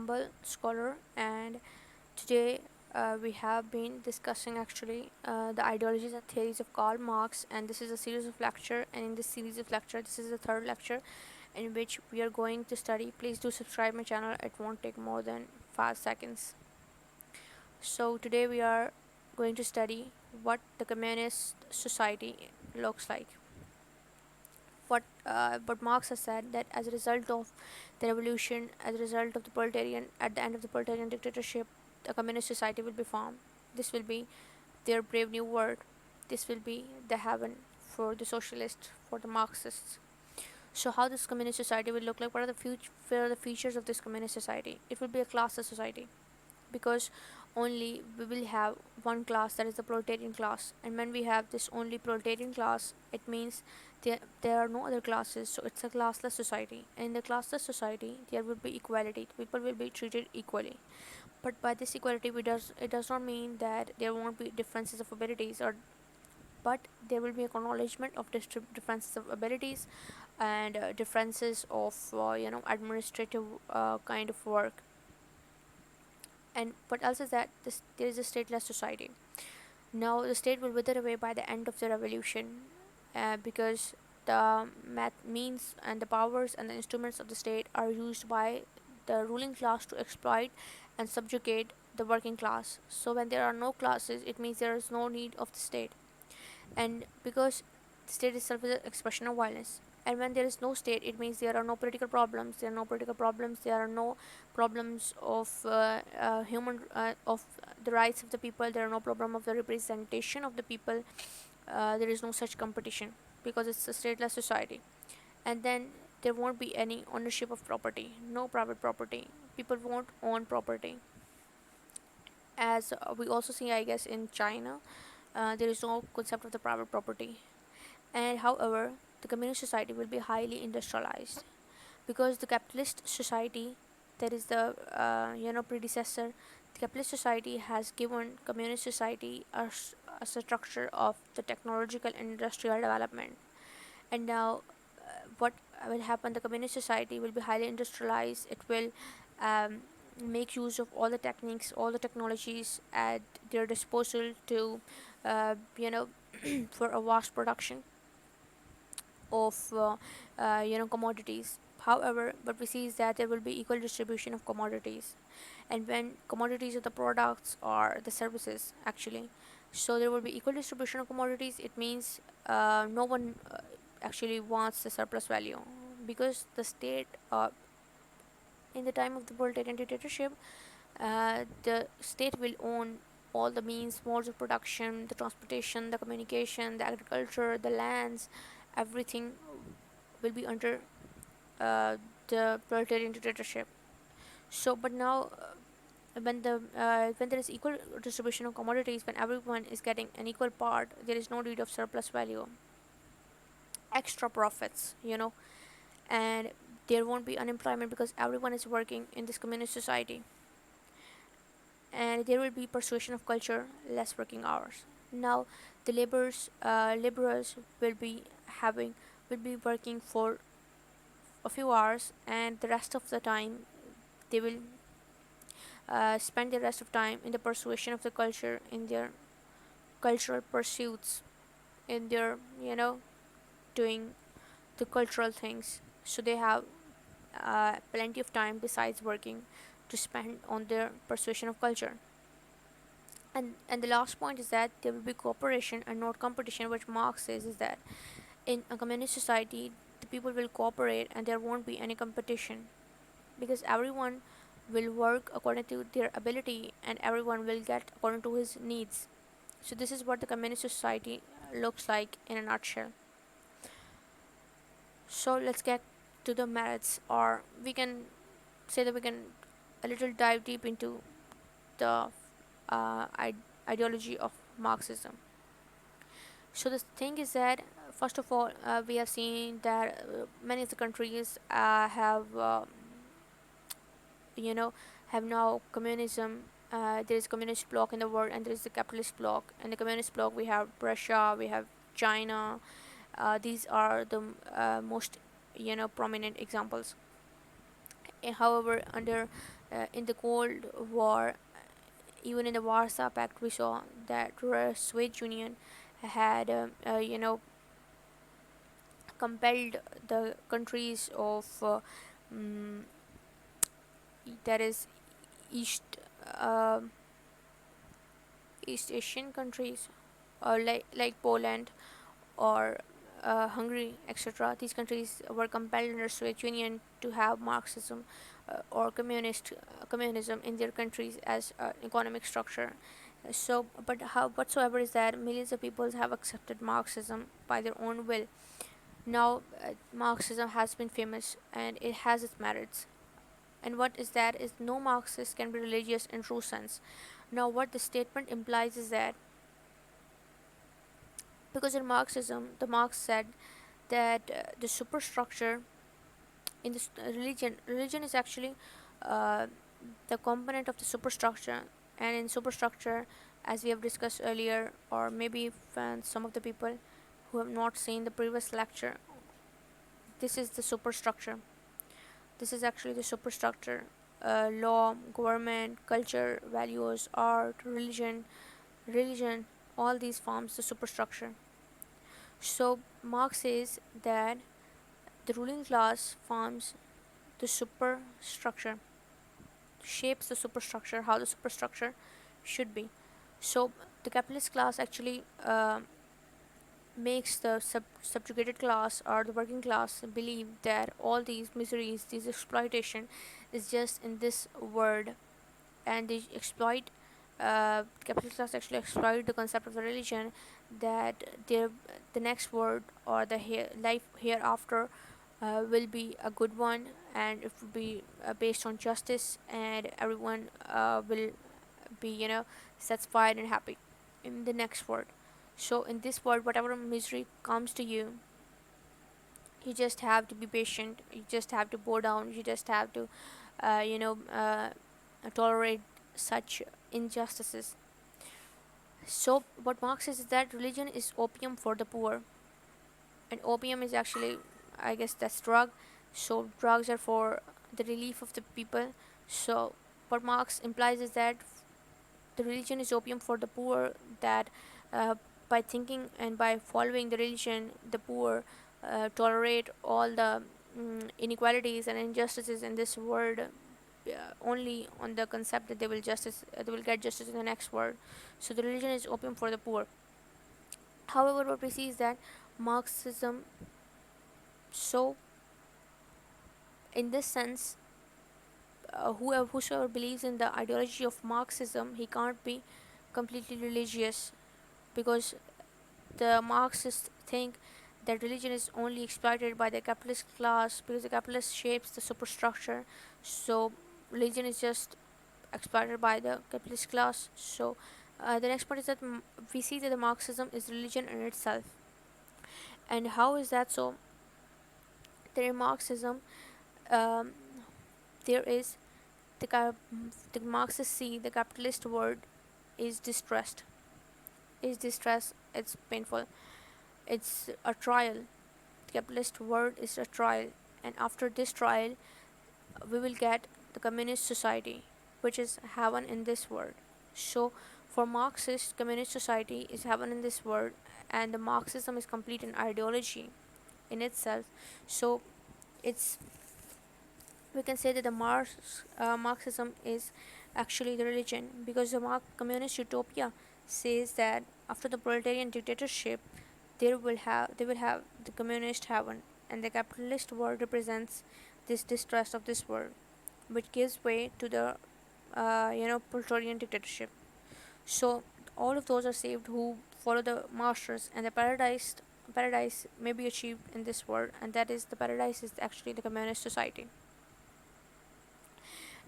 humble scholar, and today we have been discussing actually the ideologies and theories of Karl Marx, and this is a series of lecture. And in this series of lecture, this is the third lecture in which we are going to study. Please do subscribe my channel. It won't take more than 5 seconds. So today we are going to study what the communist society looks like. What Marx has said, that as a result of the revolution, as a result of the proletarian, at the end of the proletarian dictatorship, a communist society will be formed. This will be their brave new world. This will be the heaven for the socialists, for the Marxists. So how this communist society will look like? What are the features of this communist society? It will be a classless society, because only we will have one class, that is the proletarian class. And when we have this only proletarian class, it means there are no other classes, so it's a classless society. And in the classless society there will be equality, people will be treated equally. But by this equality, it does not mean that there won't be differences of abilities, or but there will be acknowledgement of differences of abilities, and differences of administrative kind of work. And what else is that there is a stateless society. Now the state will wither away by the end of the revolution, because the means and the powers and the instruments of the state are used by the ruling class to exploit and subjugate the working class. So when there are no classes, it means there is no need of the state. And because the state itself is an expression of violence, and when there is no state, it means there are no political problems. There are no political problems, there are no problems of human of the rights of the people. There are no problem of the representation of the people. There is no such competition, because it's a stateless society. And then there won't be any ownership of property, no private property. People won't own property, as we also see, I guess, in China. There is no concept of the private property. And however, the communist society will be highly industrialized, because the capitalist society, that is the predecessor, the capitalist society has given communist society a structure of the technological and industrial development. And now what will happen, the communist society will be highly industrialized. It will um, make use of all the techniques, all the technologies at their disposal to uh, you know for a vast production of commodities. However, what we see is that there will be equal distribution of commodities. And when commodities are the products or the services actually, so there will be equal distribution of commodities. It means no one actually wants the surplus value, because the state, in the time of the proletarian dictatorship, the state will own all the means, modes of production, the transportation, the communication, the agriculture, the lands. Everything will be under the proletarian dictatorship. So, but now, when there is equal distribution of commodities, when everyone is getting an equal part, there is no need of surplus value, extra profits, and there won't be unemployment, because everyone is working in this communist society. And there will be persuasion of culture, less working hours. Now the laborers having will be working for a few hours, and the rest of the time they will spend the rest of time in the persuasion of the culture, in their cultural pursuits, in their doing the cultural things. So they have plenty of time besides working to spend on their persuasion of culture. And the last point is that there will be cooperation and not competition. Which Marx says is that in a communist society, the people will cooperate and there won't be any competition, because everyone will work according to their ability and everyone will get according to his needs. So this is what the communist society looks like in a nutshell. So let's get to the merits, or we can say that we can a little dive deep into the uh, ideology of Marxism. So the thing is that, first of all, we have seen that many of the countries you know have now communism. There is communist bloc in the world, and there is the capitalist bloc. In the communist bloc, we have Russia, we have China. These are the most prominent examples. However, under in the Cold War, even in the Warsaw Pact, we saw that Soviet Union had, compelled the countries of mm, that is East uh, East Asian countries, or like Poland or Hungary, etc. These countries were compelled under Soviet Union to have Marxism or communism in their countries as economic structure. So, but how whatsoever is that millions of people have accepted Marxism by their own will. Now, Marxism has been famous and it has its merits. And what is that? Is no Marxist can be religious in true sense. Now, what the statement implies is that because in Marxism, the Marx said that the superstructure in this religion is actually uh, the component of the superstructure, and in superstructure, as we have discussed earlier, or maybe some of the people who have not seen the previous lecture, this is the superstructure. This is actually the superstructure. Law, government, culture, values, art, religion, all these forms the superstructure. So Marx says that the ruling class forms the superstructure, shapes the superstructure, how the superstructure should be. So the capitalist class actually makes the subjugated class or the working class believe that all these miseries, this exploitation, is just in this word, and they exploit. Capitalist class actually exploit the concept of the religion, that the next word or the life hereafter will be a good one, and it will be based on justice, and everyone will be satisfied and happy in the next word. So in this world, whatever misery comes to you, you just have to be patient, you just have to bow down, you just have to uh, you know uh, tolerate such injustices. So what Marx says is that religion is opium for the poor, and opium is actually, I guess, that's drug. So drugs are for the relief of the people. So what Marx implies is that the religion is opium for the poor, that uh, by thinking and by following the religion, the poor tolerate all the inequalities and injustices in this world, only on the concept that they will get justice in the next world. So the religion is opium for the poor. However, what we see is that Marxism, so in this sense, whosoever believes in the ideology of Marxism, he can't be completely religious, because the Marxists think that religion is only exploited by the capitalist class, because the capitalist shapes the superstructure. So religion is just exploited by the capitalist class. So the next point is that we see that the Marxism is religion in itself. And how is that so? That in Marxism, um, there is the Marxists see the capitalist world is distressed. Is distress? It's painful. It's a trial. The capitalist world is a trial, and after this trial, we will get the communist society, which is heaven in this world. So, for Marxists, communist society is heaven in this world, and the Marxism is complete an ideology in itself. So, it's we can say that the Marxism is actually the religion, because the communist utopia says that after the proletarian dictatorship, they will have the communist heaven, and the capitalist world represents this distrust of this world, which gives way to the proletarian dictatorship. So all of those are saved who follow the masters, and the paradise may be achieved in this world, and that is the paradise is actually the communist society.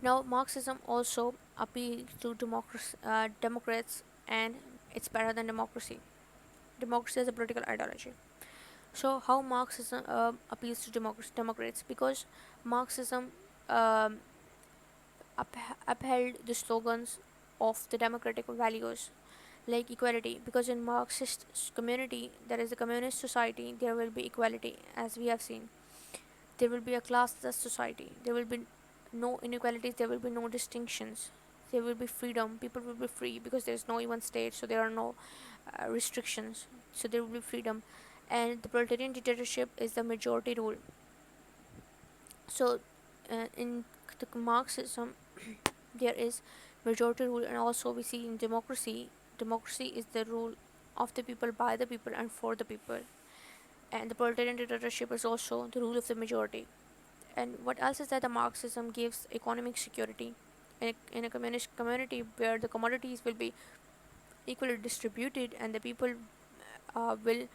Now, Marxism also appeals to Democrats, and it's better than democracy. Democracy is a political ideology. So, how Marxism appeals to Democrats? Because Marxism um, upheld the slogans of the democratic values like equality. Because in Marxist community, there is a communist society, there will be equality, as we have seen. There will be a classless society. There will be no inequalities, there will be no distinctions, there will be freedom, people will be free because there is no even state, so there are no restrictions, so there will be freedom. And the proletarian dictatorship is the majority rule. So in the Marxism there is majority rule, and also we see in democracy, democracy is the rule of the people, by the people, and for the people. And the proletarian dictatorship is also the rule of the majority. And what else is that the Marxism gives economic security in a communist community where the commodities will be equally distributed, and the people will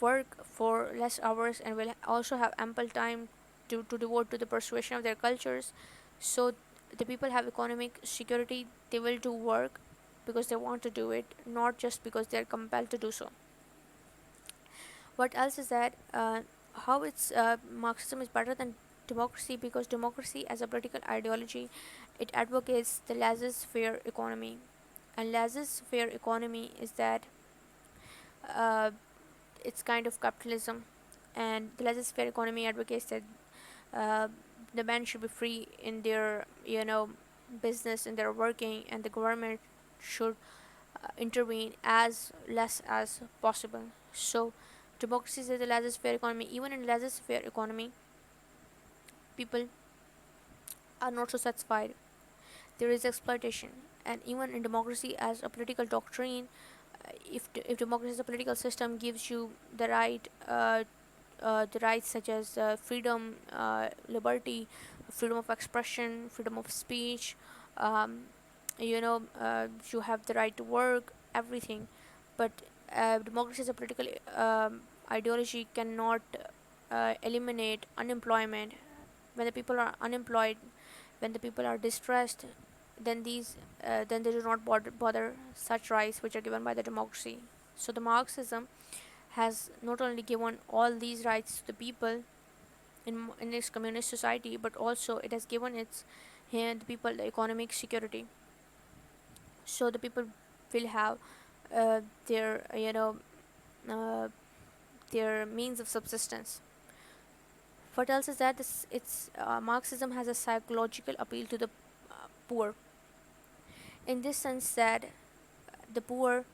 work for less hours and will also have ample time to devote to the persuasion of their cultures. So the people have economic security, they will do work because they want to do it, not just because they're compelled to do so. What else is that how it's Marxism is better than democracy, because democracy as a political ideology, it advocates the laissez-faire economy. And laissez-faire economy is that uh, it's kind of capitalism, and the laissez-faire economy advocates that uh, the men should be free in their business, in their working, and the government should intervene as less as possible. So democracy is the laissez-faire economy. Even in laissez-faire economy, people are not so satisfied, there is exploitation. And even in democracy as a political doctrine, if democracy as a political system gives you the rights such as freedom, liberty, freedom of expression, freedom of speech, um, you have the right to work, everything. But democracy as a political ideology cannot eliminate unemployment. When the people are unemployed, when the people are distressed, then they do not bother such rights which are given by the democracy. So the Marxism has not only given all these rights to the people in its communist society, but also it has given the people the economic security. So the people will have uh, their uh, their means of subsistence. What else is that it's Marxism has a psychological appeal to the poor, in this sense that the poor,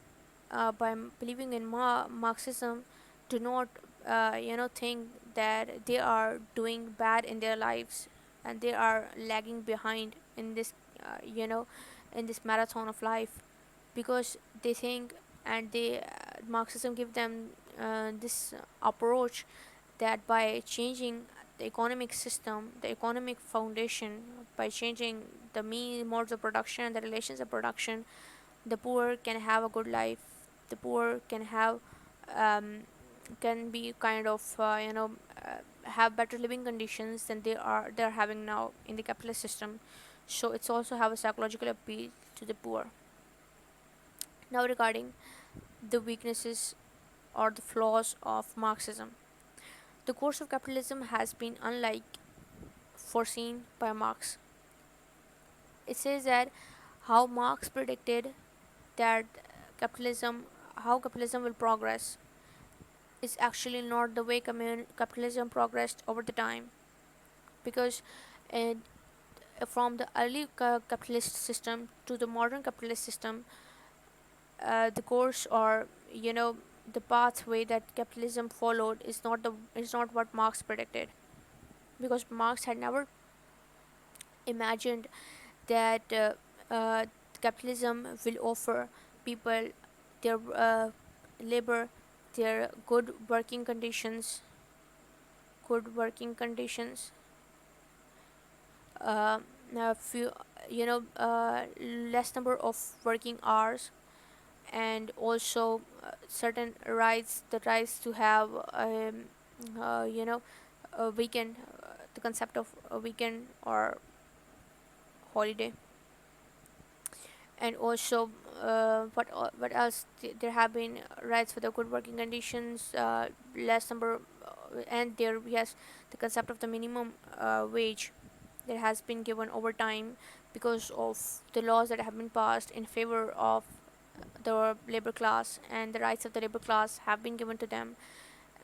by believing in Marxism, do not think that they are doing bad in their lives, and they are lagging behind in this in this marathon of life, because they think, and they Marxism give them this approach that by changing the economic system, the economic foundation, by changing the modes of production and the relations of production, the poor can have a good life. The poor can have um, can be kind of have better living conditions than they're having now in the capitalist system. So it's also have a psychological appeal to the poor. Now regarding the weaknesses or the flaws of Marxism, the course of capitalism has been unlike foreseen by Marx. It says that how Marx predicted that capitalism how capitalism will progress is actually not the way capitalism progressed over the time, because uh, from the early capitalist system to the modern capitalist system, the course, or the pathway that capitalism followed is not what Marx predicted, because Marx had never imagined that uh, capitalism will offer people their labor, their good working conditions, uh, a few, less number of working hours, and also certain rights, the rights to have a weekend, the concept of a weekend or holiday. And also what else, there have been rights for the good working conditions, less number, and there yes, the concept of the minimum wage that has been given over time because of the laws that have been passed in favor of the labor class, and the rights of the labor class have been given to them.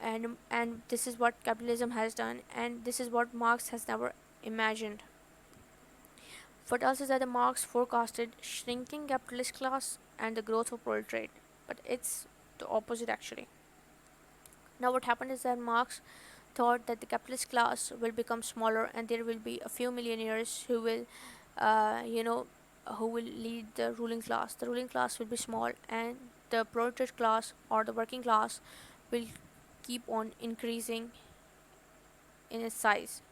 And this is what capitalism has done, and this is what Marx has never imagined. What else is that the Marx forecasted shrinking capitalist class and the growth of proletariat, but it's the opposite actually. Now, what happened is that Marx thought that the capitalist class will become smaller and there will be a few millionaires who will, uh, you know, who will lead the ruling class. The ruling class will be small, and the proletariat class or the working class will keep on increasing in its size.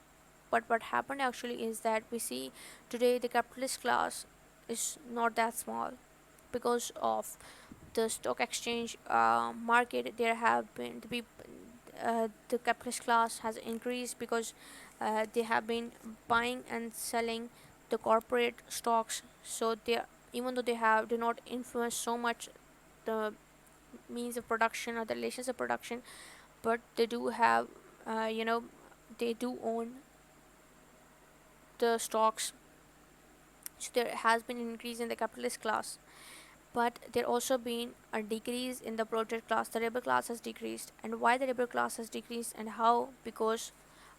But what happened actually is that we see today the capitalist class is not that small because of the stock exchange market. There have been the capitalist class has increased because they have been buying and selling the corporate stocks. So they, even though they have do not influence so much the means of production or the relations of production, but they do have, uh, you know they do own the stocks. So there has been an increase in the capitalist class, but there also been a decrease in the proletariat class. The labor class has decreased. And why the labor class has decreased and how? Because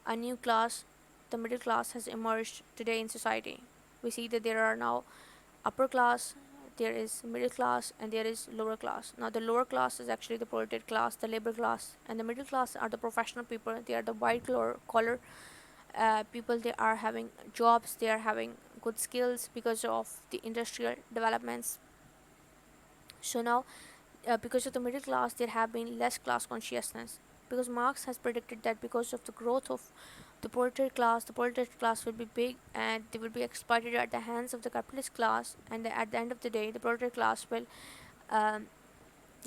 a new class, the middle class, has emerged today in society. We see that there are now upper class, there is middle class, and there is lower class. Now the lower class is actually the proletariat class, the labor class, and the middle class are the professional people. They are the white collar people. They are having jobs, they are having good skills because of the industrial developments. So now, because of the middle class, there have been less class consciousness. Because Marx has predicted that because of the growth of the proletariat class will be big and they will be exploited at the hands of the capitalist class. And at the end of the day, the proletariat class will um,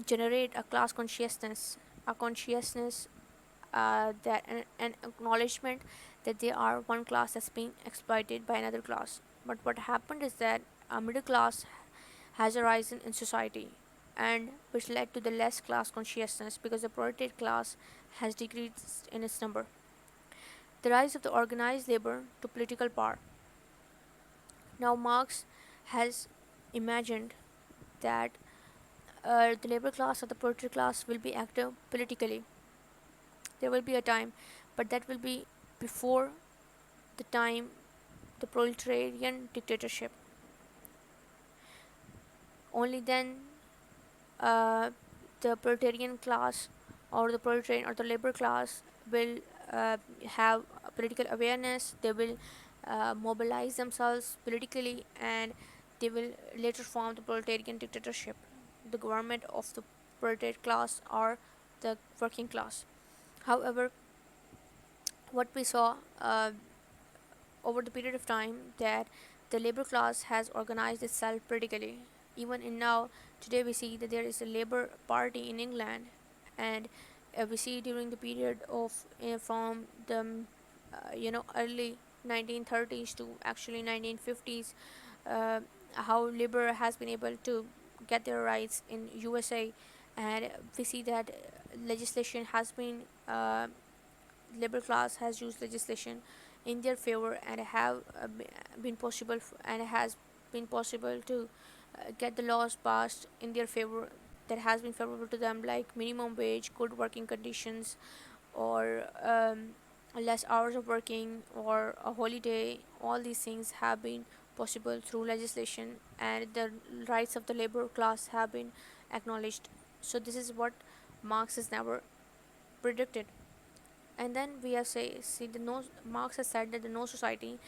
generate a class consciousness, a consciousness that an acknowledgement that they are one class that's being exploited by another class. But what happened is that a middle class has arisen in society, and which led to the less class consciousness because the proletariat class has decreased in its number. The rise of the organized labor to political power. Now, Marx has imagined that the labor class or the proletariat class will be active politically. There will be a time, but that will be before the time the proletarian dictatorship. Only then uh, the proletarian class or the proletarian or the labor class will have political awareness. They will mobilize themselves politically, and they will later form the proletarian dictatorship, the government of the proletariat class or the working class. However, what we saw over the period of time that the labor class has organized itself politically. Even in now, today we see that there is a Labour Party in England, and we see during the period of from the early 1930s to actually 1950s, uh, how Labour has been able to get their rights in USA, and we see that legislation has been Liberal class has used legislation in their favor and have been possible and has been possible to get the laws passed in their favor that has been favorable to them, like minimum wage, good working conditions, or less hours of working, or a holiday. All these things have been possible through legislation, and the rights of the labor class have been acknowledged. So this is what Marx has never predicted. And then we have see the no Marx has said that the no society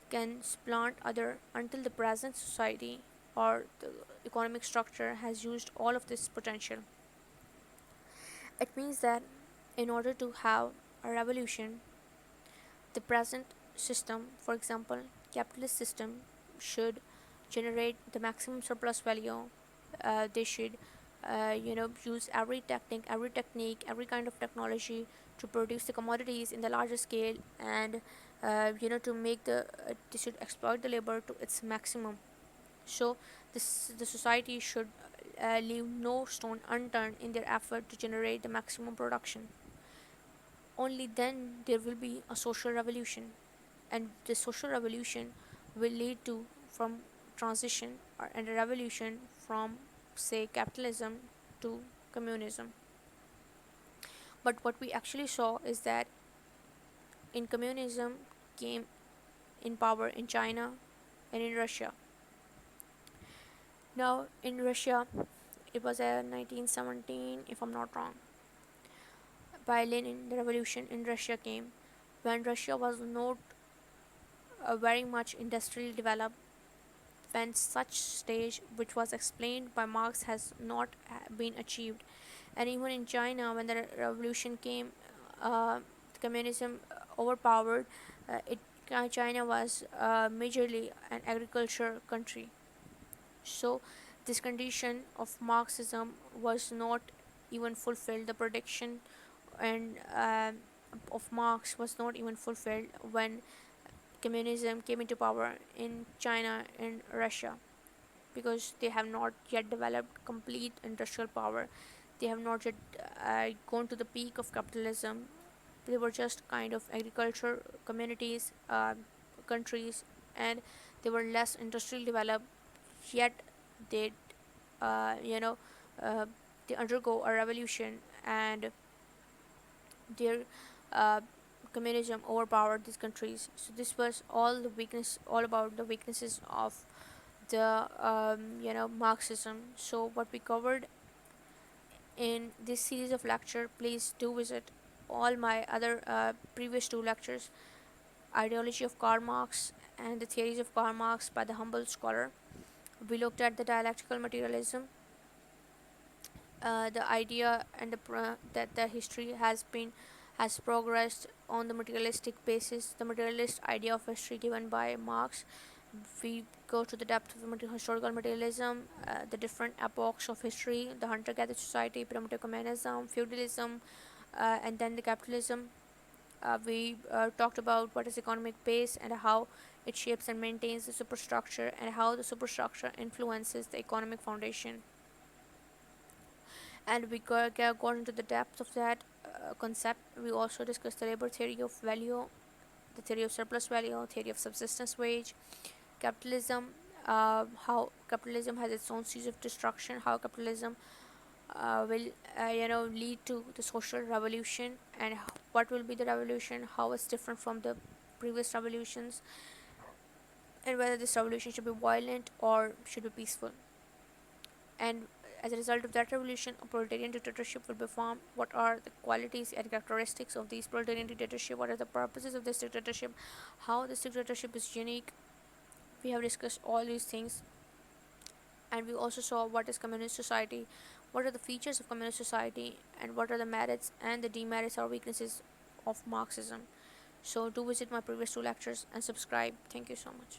can supplant other until the present society or the economic structure has used all of this potential. It means that in order to have a revolution, the present system, for example capitalist system, should generate the maximum surplus value. They should use every technique, every kind of technology to produce the commodities in the larger scale, and to make they should exploit the labor to its maximum. So the society should leave no stone unturned in their effort to generate the maximum production. Only then there will be a social revolution, and the social revolution will lead to from transition and a revolution from, say, capitalism to communism. But what we actually saw is that in communism came in power in China and in Russia. Now, in Russia, it was 1917, if I'm not wrong, by Lenin. The revolution in Russia came when Russia was not very much industrially developed, when such stage which was explained by Marx has not been achieved. And even in China, when the revolution came, communism overpowered. It China was majorly an agriculture country. So this condition of Marxism was not even fulfilled. The prediction and of Marx was not even fulfilled when communism came into power in China and Russia, because they have not yet developed complete industrial power. They have not yet gone to the peak of capitalism. They were just kind of agriculture communities, countries, and they were less industrially developed. Yet they, uh, you know, uh, they undergo a revolution, and their uh, communism overpowered these countries. So this was all about the weaknesses of the Marxism. So what we covered in this series of lecture, please do visit all my other previous two lectures: Ideology of Karl Marx and the Theories of Karl Marx by the Humble Scholar. We looked at the dialectical materialism, the idea and that the history has progressed on the materialistic basis, the materialist idea of history given by Marx. We go to the depth of historical materialism, the different epochs of history, the hunter-gatherer society, primitive communism, feudalism, and then the capitalism. We talked about what is economic base and how it shapes and maintains the superstructure, and how the superstructure influences the economic foundation. And we got into the depth of that concept. We also discussed the labor theory of value, the theory of surplus value, theory of subsistence wage, capitalism, how capitalism has its own series of destruction, how capitalism will lead to the social revolution, and what will be the revolution, how it's different from the previous revolutions, and whether this revolution should be violent or should be peaceful. And as a result of that revolution, a proletarian dictatorship will be formed. What are the qualities and characteristics of this proletarian dictatorship? What are the purposes of this dictatorship? How this dictatorship is unique? We have discussed all these things, and we also saw what is communist society, what are the features of communist society, and what are the merits and the demerits or weaknesses of Marxism. So do visit my previous two lectures and subscribe. Thank you so much.